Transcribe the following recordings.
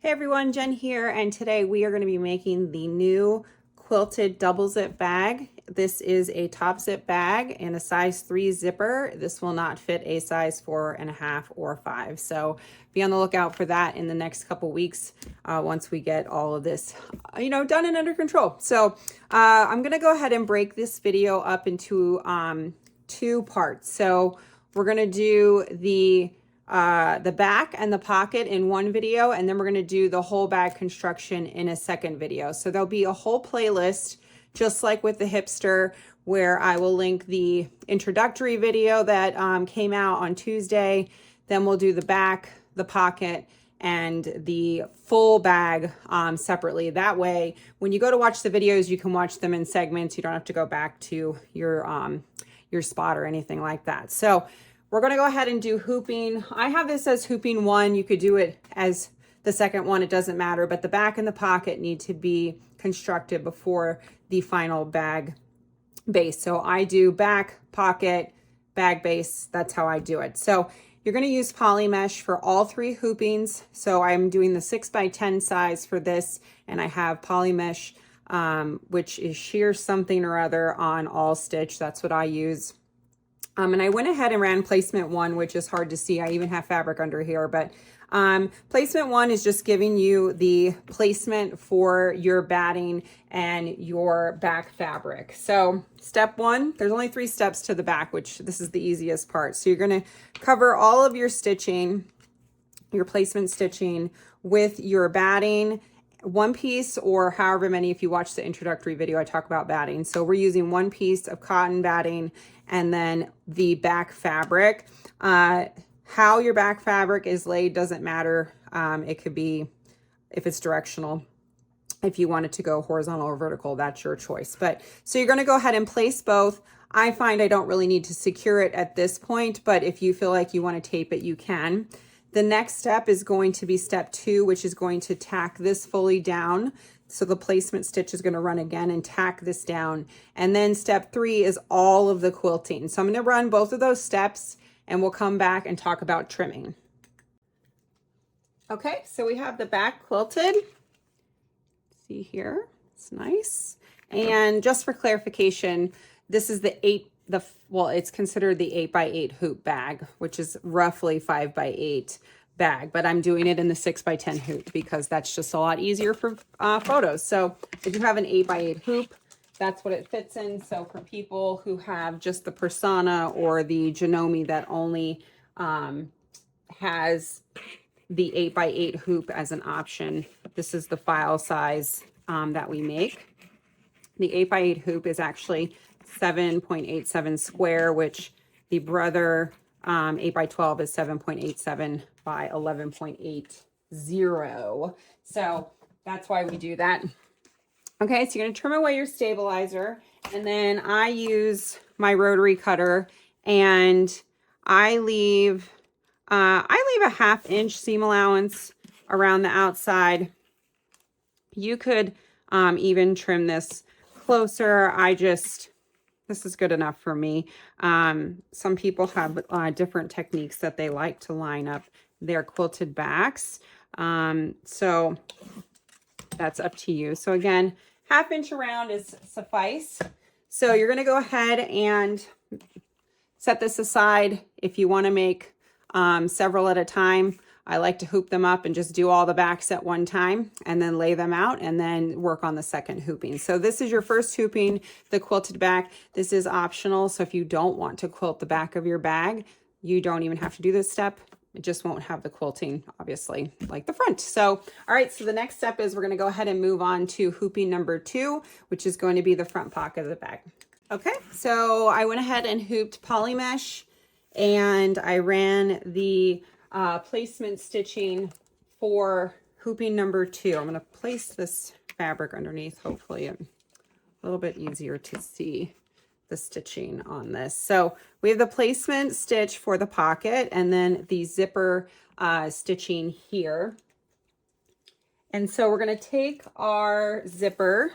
Hey everyone, Jen here, and today we are going to be making the new quilted double zip bag. This is a top zip bag and a size 3 zipper. This will not fit a size 4.5 or 5. So be on the lookout for that in the next couple weeks once we get all of this, done and under control. So I'm going to go ahead and break this video up into 2 parts. So we're going to do the back and the pocket in one video, and then we're going to do the whole bag construction in a second video. So there'll be a whole playlist, just like with the hipster, where I will link the introductory video that came out on Tuesday. Then we'll do the back, the pocket, and the full bag separately. That way, when you go to watch the videos, you can watch them in segments. You don't have to go back to your spot or anything like that. So we're going to go ahead and do hooping. I have this as hooping 1. You could do it as the second one. It doesn't matter, but the back and the pocket need to be constructed before the final bag base. So I do back, pocket, bag base. That's how I do it. So you're going to use poly mesh for all 3 hoopings. So I'm doing the 6x10 size for this, and I have poly mesh, which is sheer something or other on all stitch. That's what I use. And I went ahead and ran placement 1, which is hard to see. I even have fabric under here, but placement 1 is just giving you the placement for your batting and your back fabric. So step 1, there's only 3 steps to the back, which this is the easiest part. So you're going to cover all of your stitching, your placement stitching with your batting, 1 piece or however many. If you watch the introductory video, I talk about batting. So we're using 1 piece of cotton batting and then the back fabric. How your back fabric is laid doesn't matter. It could be, if it's directional, if you want it to go horizontal or vertical, that's your choice. But so you're going to go ahead and place both. I find I don't really need to secure it at this point, but if you feel like you want to tape it, you can. The next step is going to be step 2, which is going to tack this fully down. So the placement stitch is going to run again and tack this down. And then step 3 is all of the quilting. So I'm going to run both of those steps and we'll come back and talk about trimming. Okay, so we have the back quilted. See here, it's nice. And just for clarification, this is it's considered the 8x8 hoop bag, which is roughly 5x8 bag, but I'm doing it in the 6x10 hoop because that's just a lot easier for photos. So if you have an 8x8 hoop, that's what it fits in. So for people who have just the Persona or the Janome that only has the 8x8 hoop as an option, this is the file size that we make. The 8x8 hoop is actually 7.87 square, which the brother 8x12 is 7.87 by 11.80. So that's why we do that. Okay, so you're going to trim away your stabilizer, and then I use my rotary cutter, and I leave a 1/2 inch seam allowance around the outside. You could even trim this closer. This is good enough for me. Some people have different techniques that they like to line up their quilted backs. So that's up to you. So again, 1/2 inch around is suffice. So you're going to go ahead and set this aside. If you want to make several at a time, I like to hoop them up and just do all the backs at one time and then lay them out and then work on the second hooping. So this is your first hooping, the quilted back. This is optional. So if you don't want to quilt the back of your bag, you don't even have to do this step. It just won't have the quilting, obviously, like the front. So, all right, so the next step is we're going to go ahead and move on to hooping number 2, which is going to be the front pocket of the bag. Okay, so I went ahead and hooped poly mesh, and I ran the placement stitching for hooping number 2. I'm going to place this fabric underneath. Hopefully a little bit easier to see the stitching on this. So we have the placement stitch for the pocket and then the zipper stitching here. And so we're going to take our zipper,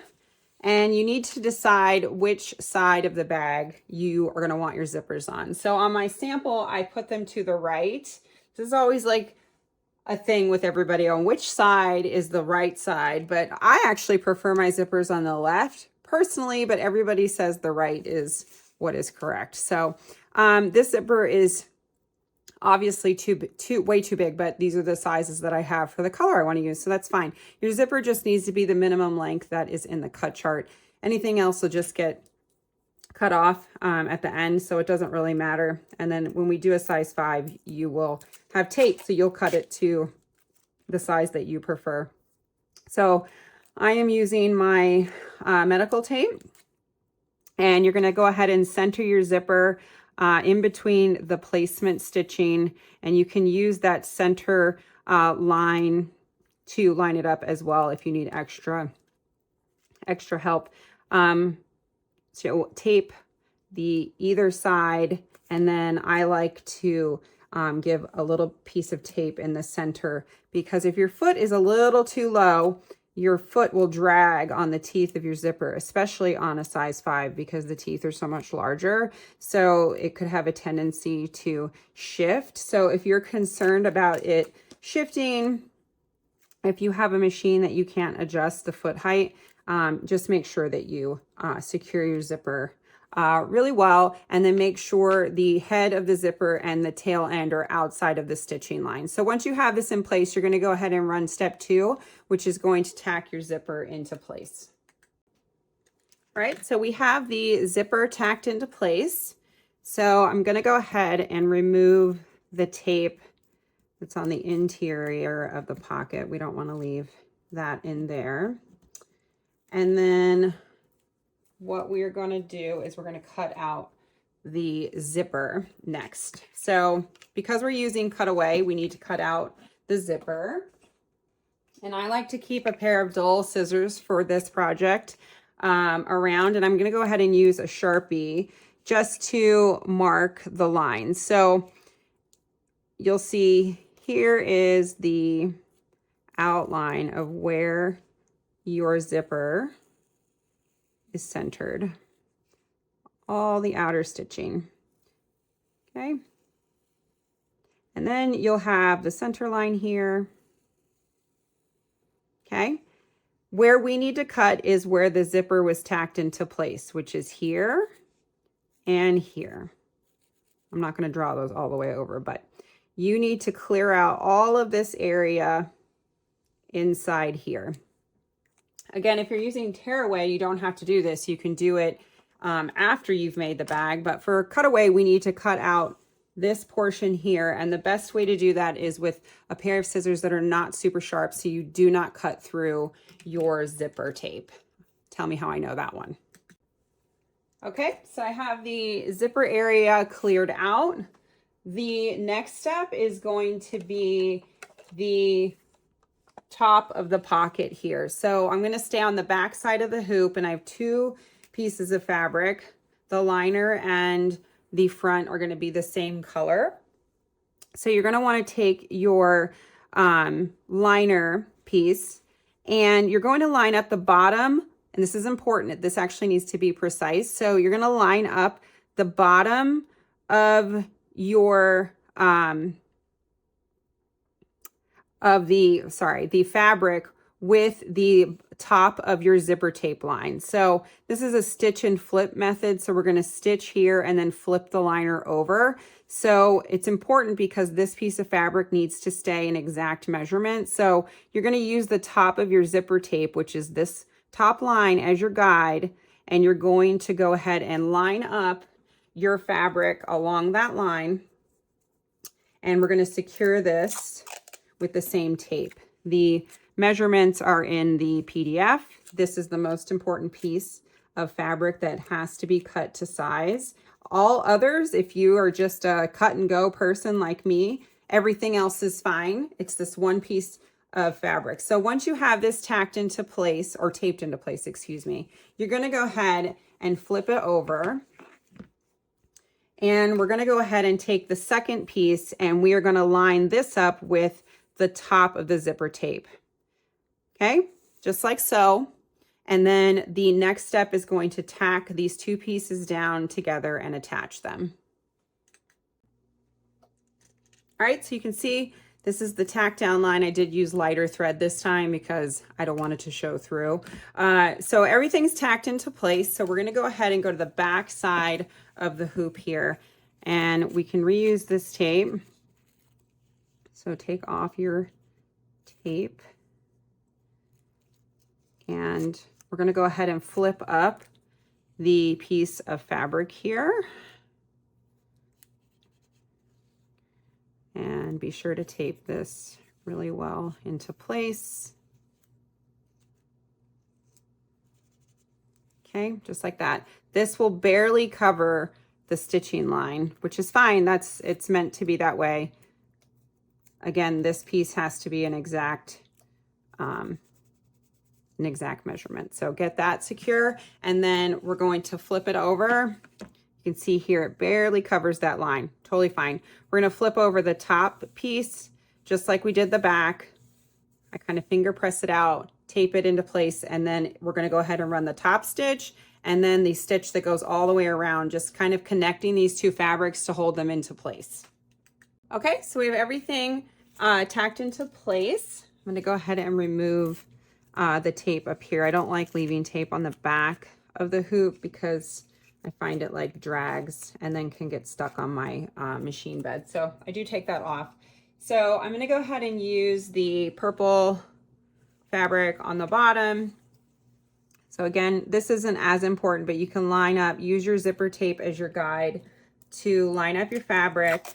and you need to decide which side of the bag you are going to want your zippers on. So on my sample, I put them to the right. This is always like a thing with everybody on which side is the right side, but I actually prefer my zippers on the left personally, but everybody says the right is what is correct. So this zipper is obviously way too big, but these are the sizes that I have for the color I want to use, so that's fine. Your zipper just needs to be the minimum length that is in the cut chart. Anything else will just get cut off at the end, so it doesn't really matter. And then when we do a size 5, you will have tape, so you'll cut it to the size that you prefer. So I am using my medical tape, and you're going to go ahead and center your zipper in between the placement stitching, and you can use that center line to line it up as well if you need extra help. So tape the either side, and then I like to give a little piece of tape in the center, because if your foot is a little too low, your foot will drag on the teeth of your zipper, especially on a size 5, because the teeth are so much larger. So it could have a tendency to shift. So if you're concerned about it shifting, if you have a machine that you can't adjust the foot height, just make sure that you secure your zipper really well, and then make sure the head of the zipper and the tail end are outside of the stitching line. So once you have this in place, you're going to go ahead and run step 2, which is going to tack your zipper into place. All right, so we have the zipper tacked into place. So I'm going to go ahead and remove the tape that's on the interior of the pocket. We don't want to leave that in there. And then what we are going to do is we're going to cut out the zipper next. So because we're using cutaway, we need to cut out the zipper. And I like to keep a pair of dull scissors for this project around, and I'm going to go ahead and use a Sharpie just to mark the lines. So you'll see here is the outline of where your zipper is centered, all the outer stitching. Okay, and then you'll have the center line here. Okay, where we need to cut is where the zipper was tacked into place, which is here and here. I'm not going to draw those all the way over, but you need to clear out all of this area inside here. Again, if you're using tearaway, you don't have to do this. You can do it after you've made the bag, but for cutaway, we need to cut out this portion here, and the best way to do that is with a pair of scissors that are not super sharp, so you do not cut through your zipper tape. Tell me how I know that one. Okay, so I have the zipper area cleared out. The next step is going to be the top of the pocket here. So I'm going to stay on the back side of the hoop, and I have 2 pieces of fabric. The liner and the front are going to be the same color. So you're going to want to take your liner piece, and you're going to line up the bottom, and this is important. This actually needs to be precise. So you're going to line up the bottom of your the fabric with the top of your zipper tape line. So this is a stitch and flip method. So we're going to stitch here and then flip the liner over. So it's important because this piece of fabric needs to stay an exact measurement. So you're going to use the top of your zipper tape, which is this top line, as your guide, and you're going to go ahead and line up your fabric along that line. And we're going to secure this with the same tape. The measurements are in the PDF. This is the most important piece of fabric that has to be cut to size. All others, if you are just a cut and go person like me, everything else is fine. It's this one piece of fabric. So once you have this tacked into place, or taped into place, excuse me, you're going to go ahead and flip it over. And we're going to go ahead and take the second piece, and we are going to line this up with the top of the zipper tape. Okay, just like so. And then the next step is going to tack these 2 pieces down together and attach them. All right, so you can see This is the tack down line. I did use lighter thread this time because I don't want it to show through. So everything's tacked into place. So we're gonna go ahead and go to the back side of the hoop here, and we can reuse this tape. So take off your tape, and we're gonna go ahead and flip up the piece of fabric here. And be sure to tape this really well into place. Okay, just like that. This will barely cover the stitching line, which is fine. It's meant to be that way. Again, this piece has to be an exact measurement. So get that secure, and then we're going to flip it over. You can see here it barely covers that line. Totally fine. We're going to flip over the top piece just like we did the back. I kind of finger press it out, tape it into place, and then we're going to go ahead and run the top stitch and then the stitch that goes all the way around, just kind of connecting these two fabrics to hold them into place. Okay, so we have everything tacked into place. I'm going to go ahead and remove the tape up here. I don't like leaving tape on the back of the hoop because I find it like drags and then can get stuck on my machine bed. So I do take that off. So I'm going to go ahead and use the purple fabric on the bottom. So again, this isn't as important, but you can line up, use your zipper tape as your guide to line up your fabric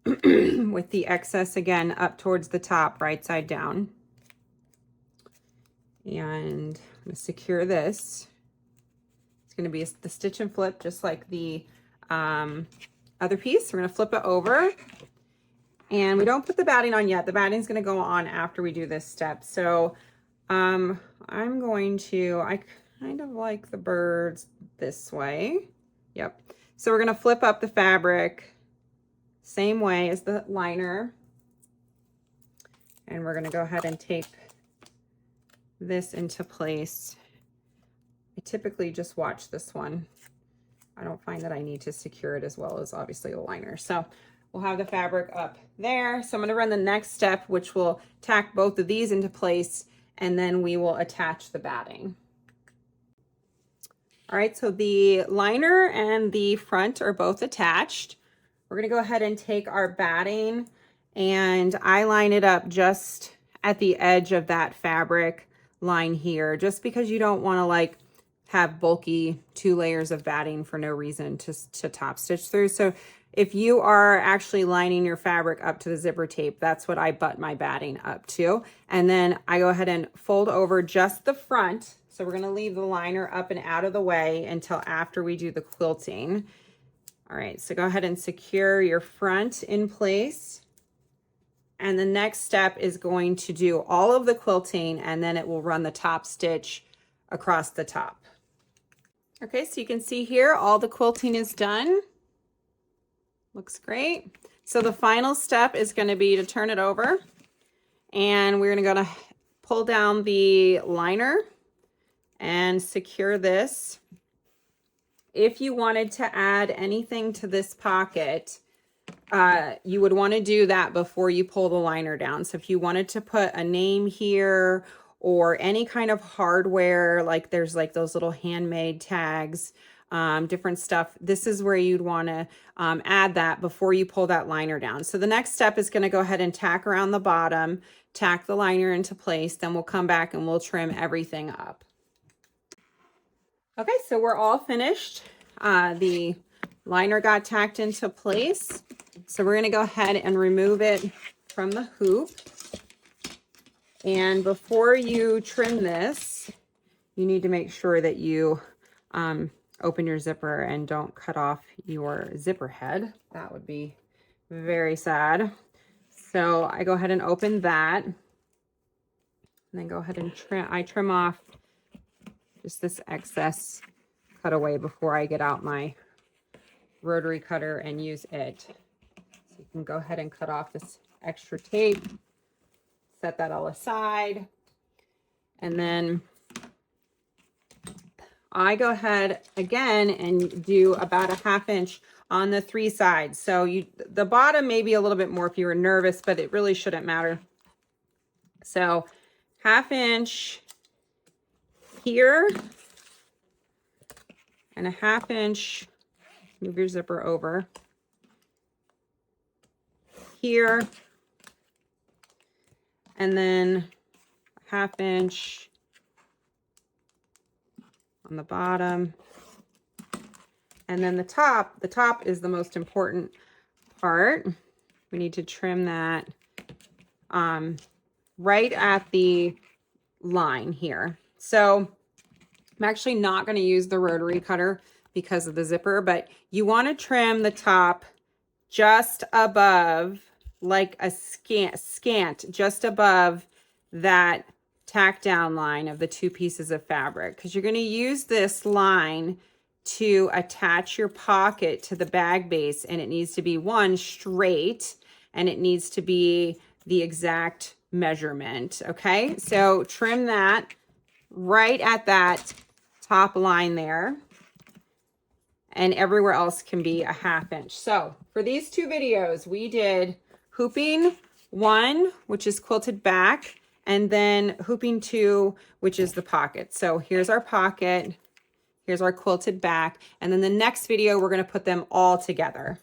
with the excess again up towards the top, right side down. And I'm going to secure this. It's going to be the stitch and flip just like the other piece. We're going to flip it over, and we don't put the batting on yet. The batting is going to go on after we do this step. So I kind of like the birds this way. Yep. So we're going to flip up the fabric same way as the liner, and we're going to go ahead and tape this into place. I typically just watch this one. I don't find that I need to secure it as well as obviously the liner. So we'll have the fabric up there. So I'm going to run the next step, which will tack both of these into place, and then we will attach the batting. All right, so the liner and the front are both attached. We're going to go ahead and take our batting, and I line it up just at the edge of that fabric line here, just because you don't want to like have bulky 2 layers of batting for no reason to top stitch through. So if you are actually lining your fabric up to the zipper tape, that's what I butt my batting up to. And then I go ahead and fold over just the front. So we're going to leave the liner up and out of the way until after we do the quilting. All right, so go ahead and secure your front in place. And the next step is going to do all of the quilting, and then it will run the top stitch across the top. Okay, so you can see here, all the quilting is done. Looks great. So the final step is going to be to turn it over, and we're going to pull down the liner and secure this. If you wanted to add anything to this pocket, you would want to do that before you pull the liner down. So if you wanted to put a name here or any kind of hardware, like there's like those little handmade tags, different stuff, this is where you'd want to add that before you pull that liner down. So the next step is going to go ahead and tack around the bottom, tack the liner into place, then we'll come back and we'll trim everything up. Okay, so we're all finished. The liner got tacked into place. So we're going to go ahead and remove it from the hoop. And before you trim this, you need to make sure that you open your zipper and don't cut off your zipper head. That would be very sad. So I go ahead and open that, and then go ahead and trim off just this excess cutaway before I get out my rotary cutter and use it. So you can go ahead and cut off this extra tape, set that all aside, and then I go ahead again and do about a 1/2 inch on the 3 sides. So the bottom may be a little bit more if you were nervous, but it really shouldn't matter. So 1/2 inch here and a 1/2 inch, move your zipper over, here, and then 1/2 inch on the bottom. And then the top is the most important part. We need to trim that right at the line here. So I'm actually not going to use the rotary cutter because of the zipper, but you want to trim the top just above, like a scant just above that tack down line of the 2 pieces of fabric, because you're going to use this line to attach your pocket to the bag base, and it needs to be one straight, and it needs to be the exact measurement. Okay, so trim that right at that top line there, and everywhere else can be a 1/2 inch. So for these 2 videos, we did hooping 1, which is quilted back, and then hooping 2, which is the pocket. So here's our pocket, here's our quilted back, and then the next video, we're going to put them all together.